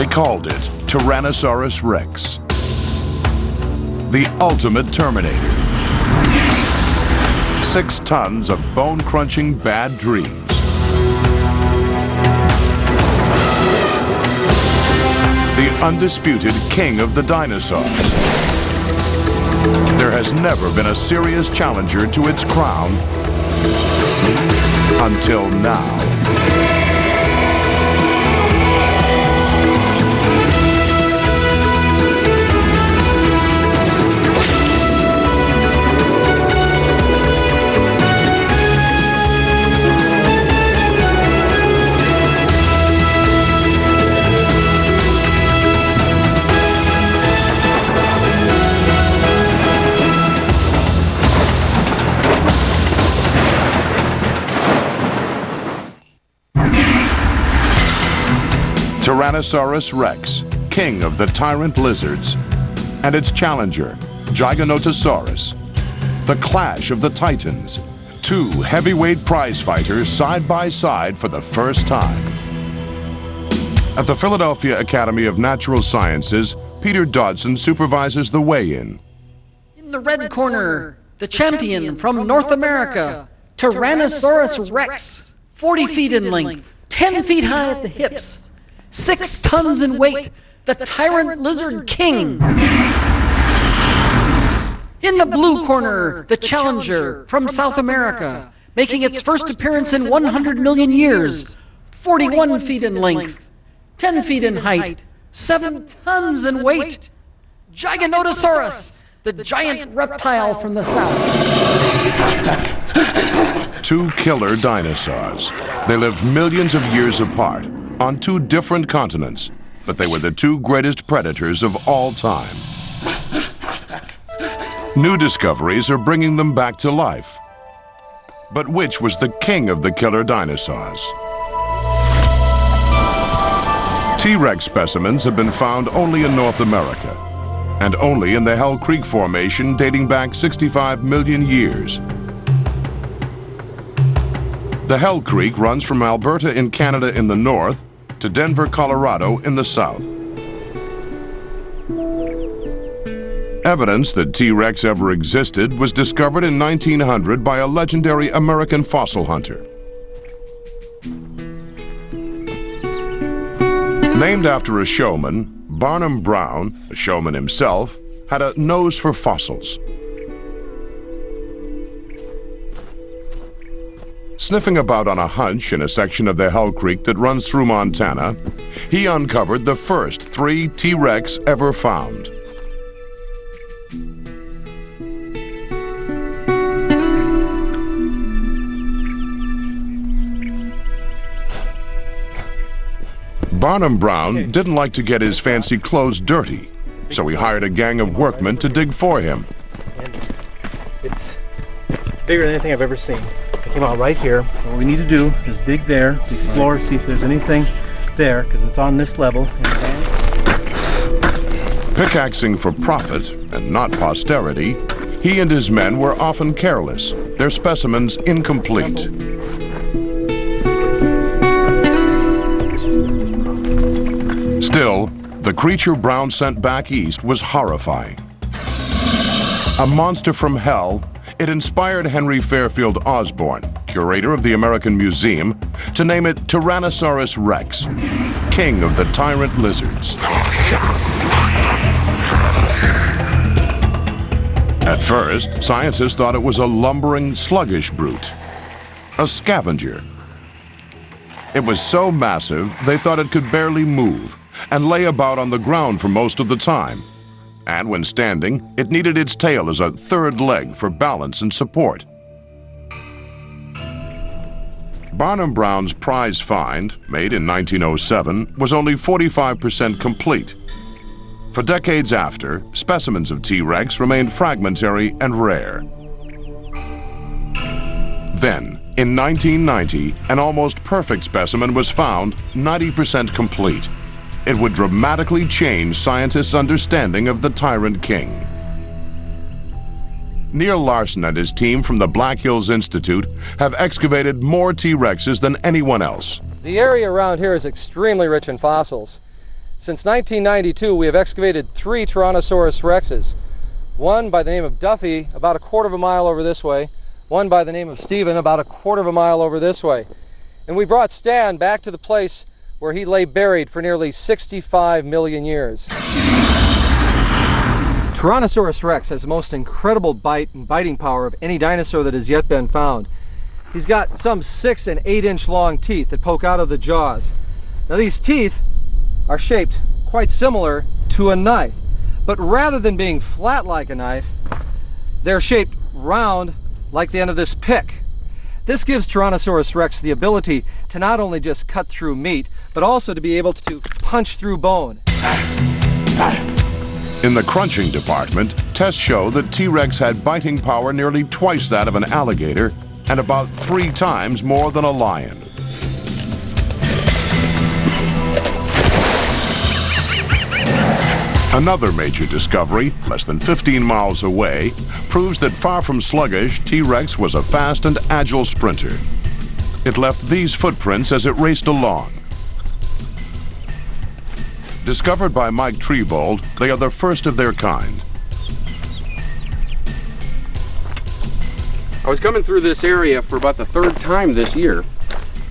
They called it Tyrannosaurus Rex, the ultimate Terminator. 6 tons of bone-crunching bad dreams. The undisputed king of the dinosaurs. There has never been a serious challenger to its crown until now. Tyrannosaurus Rex, king of the tyrant lizards, and its challenger, Giganotosaurus. The clash of the titans, 2 heavyweight prize fighters side by side for the first time. At the Philadelphia Academy of Natural Sciences, Peter Dodson supervises the weigh-in. In the red corner, the champion from North America, Tyrannosaurus Rex, 40 feet in length, 10 feet high at the hips, 6 tons in weight, the tyrant lizard king. In the blue corner, the challenger from South America, making its first appearance in 100 million years, 41 feet in length, 10 feet in height, 7 tons in weight, Giganotosaurus, the giant reptile from the south. 2 killer dinosaurs. They lived millions of years apart on 2 different continents, but they were the 2 greatest predators of all time. New discoveries are bringing them back to life. But which was the king of the killer dinosaurs? T-Rex specimens have been found only in North America, and only in the Hell Creek Formation dating back 65 million years. The Hell Creek runs from Alberta in Canada in the north to Denver, Colorado in the south. Evidence that T-Rex ever existed was discovered in 1900 by a legendary American fossil hunter. Named after a showman, Barnum Brown, a showman himself, had a nose for fossils. Sniffing about on a hunch in a section of the Hell Creek that runs through Montana, he uncovered the first 3 T-Rex ever found. Barnum Brown didn't like to get his fancy clothes dirty, so he hired a gang of workmen to dig for him. And it's bigger than anything I've ever seen. I came out right here. What we need to do is dig there, explore, see if there's anything there, because it's on this level. Pickaxing for profit and not posterity, he and his men were often careless, their specimens incomplete. Still, the creature Brown sent back east was horrifying. A monster from hell, it inspired Henry Fairfield Osborn, curator of the American Museum, to name it Tyrannosaurus Rex, king of the tyrant lizards. At first, scientists thought it was a lumbering, sluggish brute, a scavenger. It was so massive, they thought it could barely move and lay about on the ground for most of the time. And when standing, it needed its tail as a third leg for balance and support. Barnum Brown's prize find, made in 1907, was only 45% complete. For decades after, specimens of T-Rex remained fragmentary and rare. Then, in 1990, an almost perfect specimen was found, 90% complete. It would dramatically change scientists' understanding of the Tyrant King. Neil Larson and his team from the Black Hills Institute have excavated more T-Rexes than anyone else. The area around here is extremely rich in fossils. Since 1992, we have excavated 3 Tyrannosaurus rexes. One by the name of Duffy, about 1/4 of a mile over this way. One by the name of Stephen, about 1/4 of a mile over this way. And we brought Stan back to the place where he lay buried for nearly 65 million years. Tyrannosaurus rex has the most incredible bite and biting power of any dinosaur that has yet been found. He's got some 6 and 8 inch long teeth that poke out of the jaws. Now these teeth are shaped quite similar to a knife, but rather than being flat like a knife, they're shaped round like the end of this pick. This gives Tyrannosaurus rex the ability to not only just cut through meat, but also to be able to punch through bone. In the crunching department, tests show that T-Rex had biting power nearly twice that of an alligator and about 3 times more than a lion. Another major discovery, less than 15 miles away, proves that far from sluggish, T-Rex was a fast and agile sprinter. It left these footprints as it raced along. Discovered by Mike Trebold, they are the first of their kind. I was coming through this area for about the 3rd time this year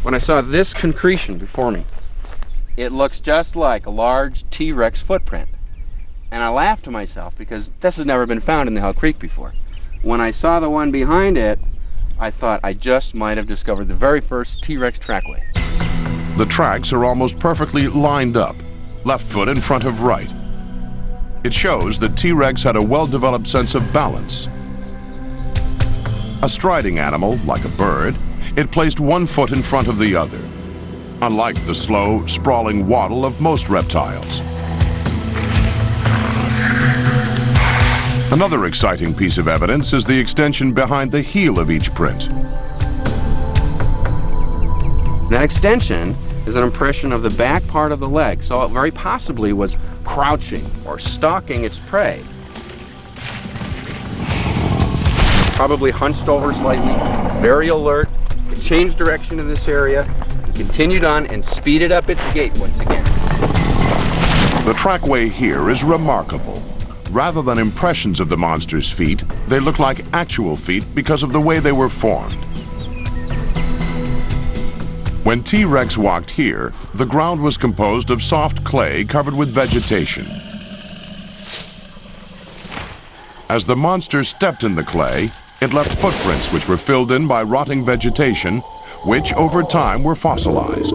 when I saw this concretion before me. It looks just like a large T-Rex footprint. And I laughed to myself because this has never been found in the Hell Creek before. When I saw the one behind it, I thought I just might have discovered the very first T-Rex trackway. The tracks are almost perfectly lined up, left foot in front of right. It shows that T-Rex had a well-developed sense of balance. A striding animal, like a bird, it placed one foot in front of the other, unlike the slow, sprawling waddle of most reptiles. Another exciting piece of evidence is the extension behind the heel of each print. That extension is an impression of the back part of the leg, so it very possibly was crouching or stalking its prey. Probably hunched over slightly, very alert. It changed direction in this area, and continued on and speeded up its gait once again. The trackway here is remarkable. Rather than impressions of the monster's feet, they look like actual feet because of the way they were formed. When T-Rex walked here, the ground was composed of soft clay covered with vegetation. As the monster stepped in the clay, it left footprints which were filled in by rotting vegetation, which over time were fossilized.